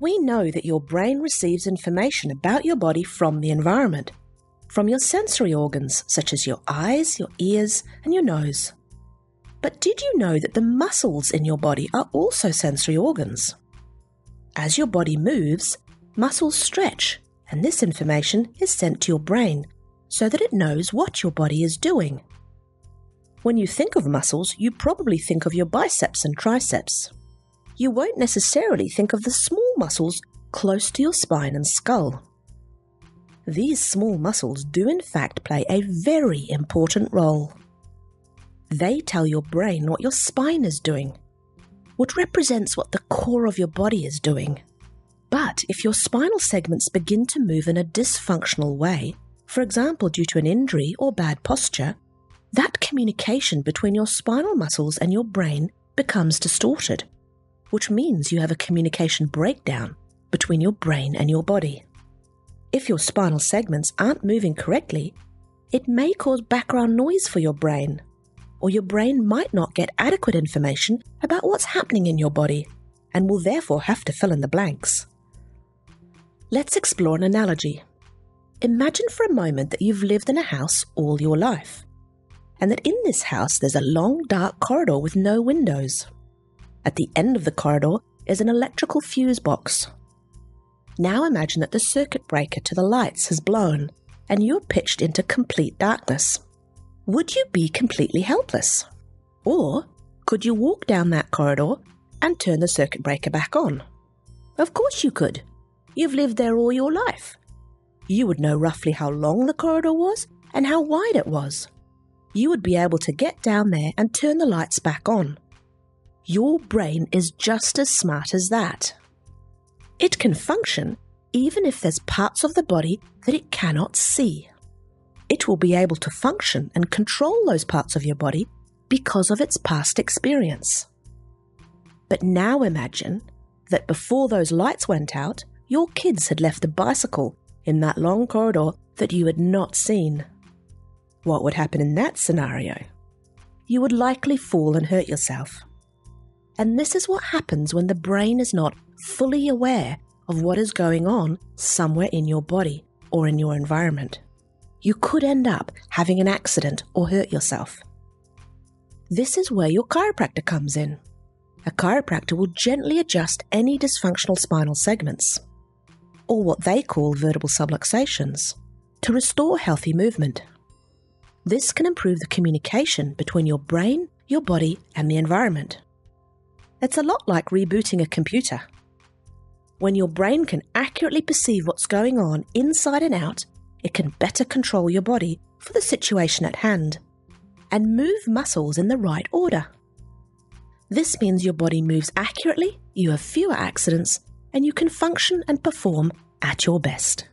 We know that your brain receives information about your body from the environment, from your sensory organs such as your eyes, your ears, and your nose. But did you know that the muscles in your body are also sensory organs? As your body moves, muscles stretch, and this information is sent to your brain so that it knows what your body is doing. When you think of muscles, you probably think of your biceps and triceps. You won't necessarily think of the small muscles close to your spine and skull. These small muscles do in fact play a very important role. They tell your brain what your spine is doing, which represents what the core of your body is doing. But if your spinal segments begin to move in a dysfunctional way, for example due to an injury or bad posture, that communication between your spinal muscles and your brain becomes distorted, which means you have a communication breakdown between your brain and your body. If your spinal segments aren't moving correctly, it may cause background noise for your brain, or your brain might not get adequate information about what's happening in your body, and will therefore have to fill in the blanks. Let's explore an analogy. Imagine for a moment that you've lived in a house all your life, and that in this house there's a long dark corridor with no windows. At the end of the corridor is an electrical fuse box. Now imagine that the circuit breaker to the lights has blown and you're pitched into complete darkness. Would you be completely helpless? Or could you walk down that corridor and turn the circuit breaker back on? Of course you could. You've lived there all your life. You would know roughly how long the corridor was and how wide it was. You would be able to get down there and turn the lights back on. Your brain is just as smart as that. It can function even if there's parts of the body that it cannot see. It will be able to function and control those parts of your body because of its past experience. But now imagine that before those lights went out, your kids had left a bicycle in that long corridor that you had not seen. What would happen in that scenario? You would likely fall and hurt yourself. And this is what happens when the brain is not fully aware of what is going on somewhere in your body or in your environment. You could end up having an accident or hurt yourself. This is where your chiropractor comes in. A chiropractor will gently adjust any dysfunctional spinal segments, or what they call vertebral subluxations, to restore healthy movement. This can improve the communication between your brain, your body, and the environment. It's a lot like rebooting a computer. When your brain can accurately perceive what's going on inside and out, it can better control your body for the situation at hand and move muscles in the right order. This means your body moves accurately, you have fewer accidents, and you can function and perform at your best.